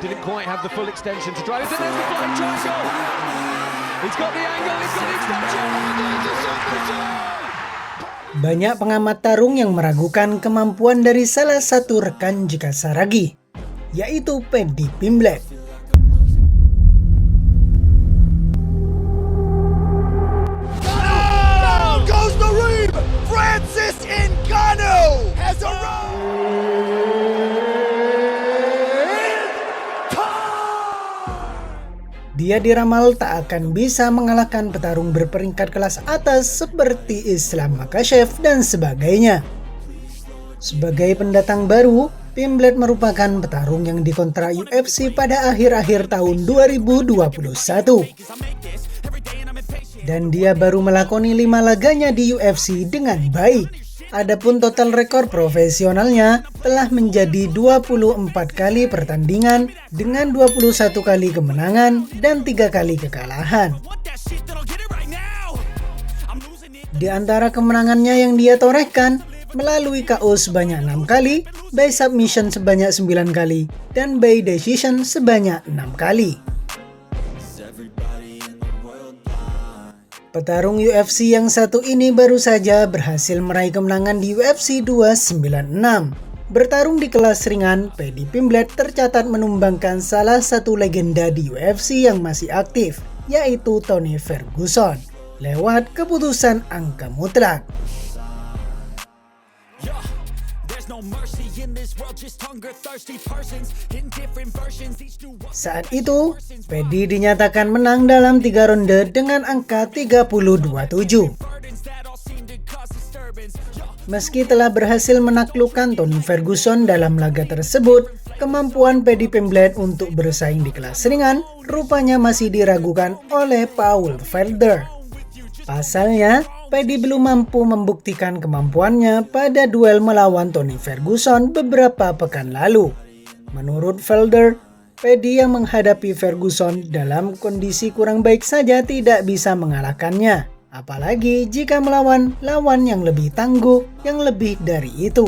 didn't quite have the full extension to drive it. And there's the flat triangle. He's got the angle, he's got the extension. Banyak pengamat tarung yang meragukan kemampuan dari salah satu rekan Jika Saragi, yaitu Paddy Pimblett. Francis Ngannou has arrived! Dia diramal tak akan bisa mengalahkan petarung berperingkat kelas atas seperti Islam Makhachev dan sebagainya. Sebagai pendatang baru, Pimblett merupakan petarung yang dikontrak UFC pada akhir-akhir tahun 2021. Dan dia baru melakoni 5 laganya di UFC dengan baik. Adapun total rekor profesionalnya telah menjadi 24 kali pertandingan dengan 21 kali kemenangan dan 3 kali kekalahan. Di antara kemenangannya yang dia torehkan, melalui KO sebanyak 6 kali, by submission sebanyak 9 kali, dan by decision sebanyak 6 kali. Petarung UFC yang satu ini baru saja berhasil meraih kemenangan di UFC 296. Bertarung di kelas ringan, Paddy Pimblett tercatat menumbangkan salah satu legenda di UFC yang masih aktif, yaitu Tony Ferguson, lewat keputusan angka mutlak. Saat itu, Paddy dinyatakan menang dalam 3 ronde dengan angka 32-7. Meski telah berhasil menaklukkan Tony Ferguson dalam laga tersebut, kemampuan Paddy Pimblett untuk bersaing di kelas ringan rupanya masih diragukan oleh Paul Felder. Pasalnya, Paddy belum mampu membuktikan kemampuannya pada duel melawan Tony Ferguson beberapa pekan lalu. Menurut Felder, Paddy yang menghadapi Ferguson dalam kondisi kurang baik saja tidak bisa mengalahkannya, apalagi jika melawan lawan yang lebih tangguh yang lebih dari itu.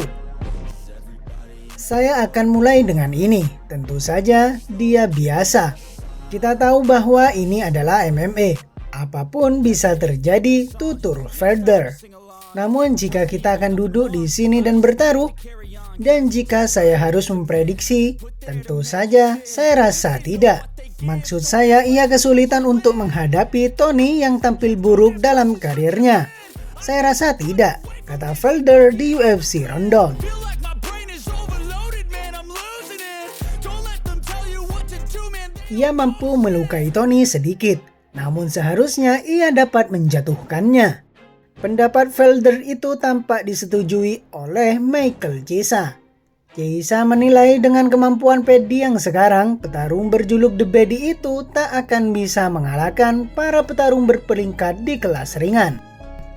Saya akan mulai dengan ini, tentu saja dia biasa. Kita tahu bahwa ini adalah MMA. Apapun bisa terjadi, tutur Felder. Namun jika kita akan duduk di sini dan bertaruh, dan jika saya harus memprediksi, tentu saja saya rasa tidak. Maksud saya ia kesulitan untuk menghadapi Tony yang tampil buruk dalam karirnya. Saya rasa tidak, kata Felder di UFC Rundown. Ia mampu melukai Tony sedikit, namun seharusnya ia dapat menjatuhkannya. Pendapat Felder itu tampak disetujui oleh Michael Chiesa. Chiesa menilai dengan kemampuan Paddy yang sekarang, petarung berjuluk The Baddy itu tak akan bisa mengalahkan para petarung berperingkat di kelas ringan.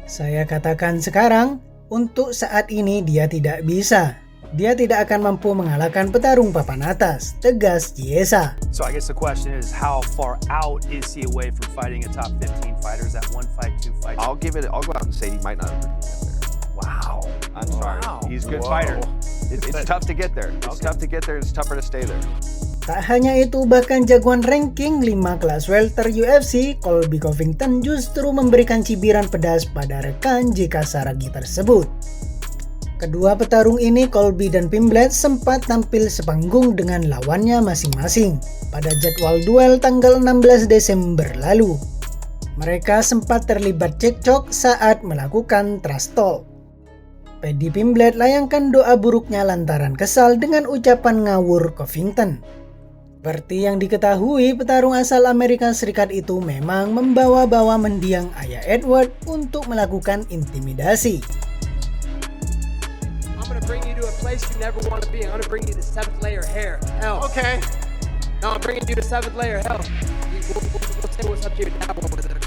Saya katakan sekarang, untuk saat ini dia tidak bisa. Dia tidak akan mampu mengalahkan petarung papan atas, tegas Chiesa. So I guess the question is, how far out is he away from fighting a top 15 fighter? Is that 1 fight, 2 fights? I'll go out and say he might not get there. Wow. I'm sorry. He's a good Whoa. fighter. It's tough to get there. It's tough to get there. It's tougher to stay there. Tak hanya itu, bahkan jagoan ranking 5 kelas welter UFC, Colby Covington justru memberikan cibiran pedas pada rekan Jika Saragi tersebut. Kedua petarung ini, Colby dan Pimblett, sempat tampil sepanggung dengan lawannya masing-masing pada jadwal duel tanggal 16 Desember lalu. Mereka sempat terlibat cekcok saat melakukan trash talk. Paddy Pimblett layangkan doa buruknya lantaran kesal dengan ucapan ngawur Covington. Seperti yang diketahui, petarung asal Amerika Serikat itu memang membawa-bawa mendiang ayah Edward untuk melakukan intimidasi. I'm gonna bring you to a place you never want to be. I'm gonna bring you to 7th layer hell. Okay. No, I'm bringing you to 7th layer hell. We'll say what's up to your dad over there.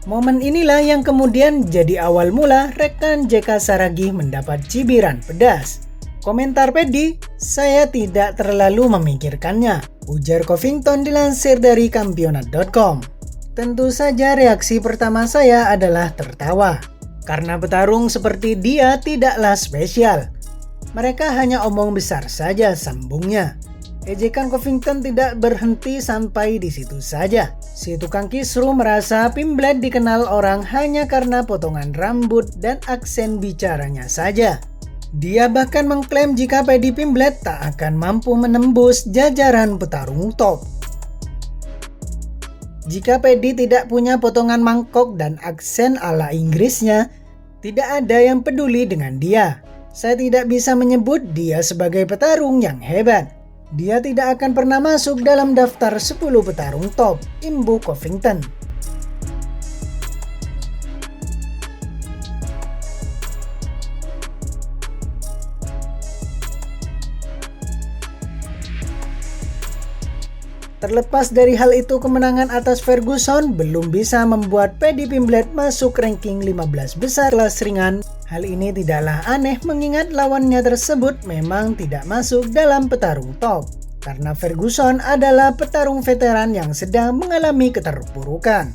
Momen inilah yang kemudian jadi awal mula rekan Jika Saragi mendapat cibiran pedas. Komentar Paddy, "Saya tidak terlalu memikirkannya," ujar Covington dilansir dari Kampionat.com. Tentu saja reaksi pertama saya adalah tertawa. Karena petarung seperti dia tidaklah spesial. Mereka hanya omong besar saja, sambungnya. Ejekan Covington tidak berhenti sampai di situ saja. Si tukang kisru merasa Pimblet dikenal orang hanya karena potongan rambut dan aksen bicaranya saja. Dia bahkan mengklaim jika Paddy Pimblett tak akan mampu menembus jajaran petarung top. Jika Paddy tidak punya potongan mangkok dan aksen ala Inggrisnya, tidak ada yang peduli dengan dia. Saya tidak bisa menyebut dia sebagai petarung yang hebat. Dia tidak akan pernah masuk dalam daftar 10 petarung top, imbu Covington. Terlepas dari hal itu, kemenangan atas Ferguson belum bisa membuat Paddy Pimblett masuk ranking 15 besar kelas ringan. Hal ini tidaklah aneh mengingat lawannya tersebut memang tidak masuk dalam petarung top. Karena Ferguson adalah petarung veteran yang sedang mengalami keterpurukan.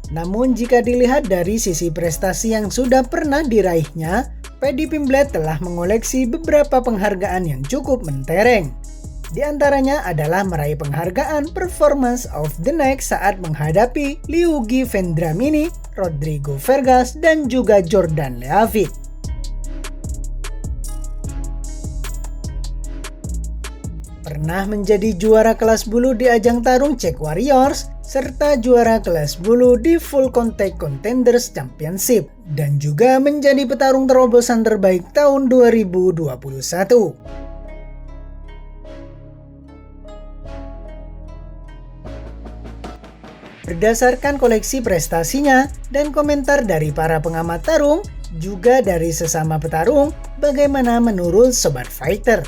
Namun jika dilihat dari sisi prestasi yang sudah pernah diraihnya, Paddy Pimblett telah mengoleksi beberapa penghargaan yang cukup mentereng. Di antaranya adalah meraih penghargaan Performance of the Night saat menghadapi Luigi Vendramini, Rodrigo Vargas, dan juga Jordan Leavitt. Pernah menjadi juara kelas bulu di ajang tarung Czech Warriors, serta juara kelas bulu di Full Contact Contenders Championship, dan juga menjadi petarung terobosan terbaik tahun 2021. Berdasarkan koleksi prestasinya dan komentar dari para pengamat tarung, juga dari sesama petarung, bagaimana menurut Sobat Fighter?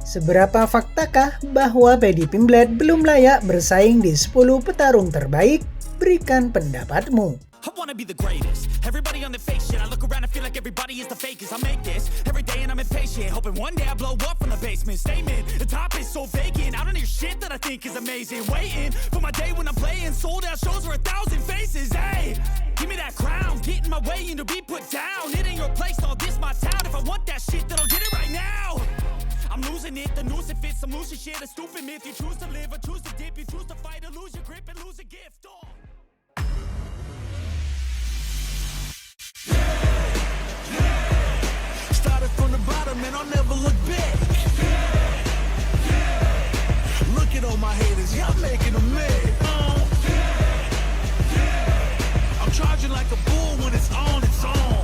Seberapa faktakah bahwa Paddy Pimblett belum layak bersaing di 10 petarung terbaik? Berikan pendapatmu. I wanna be the greatest. Everybody on the fake shit. I look around and feel like everybody is the fakest. I make this every day and I'm impatient, hoping one day I blow up from the basement. Statement, the top is so vacant. I don't hear shit that I think is amazing. Waiting for my day when I'm playing sold out shows for 1,000 faces. Hey, give me that crown, get in my way and to be put down. It ain't your place, all this my town. If I want that shit, then I'll get it right now. I'm losing it, the noose it fits. I'm losing shit, a stupid myth. You choose to live or choose to dip. You choose to fight or lose your grip and lose a gift. Oh. Started from the bottom and I'll never look back. Look at all my haters, y'all making them mad. I'm charging like a bull when it's on, it's on.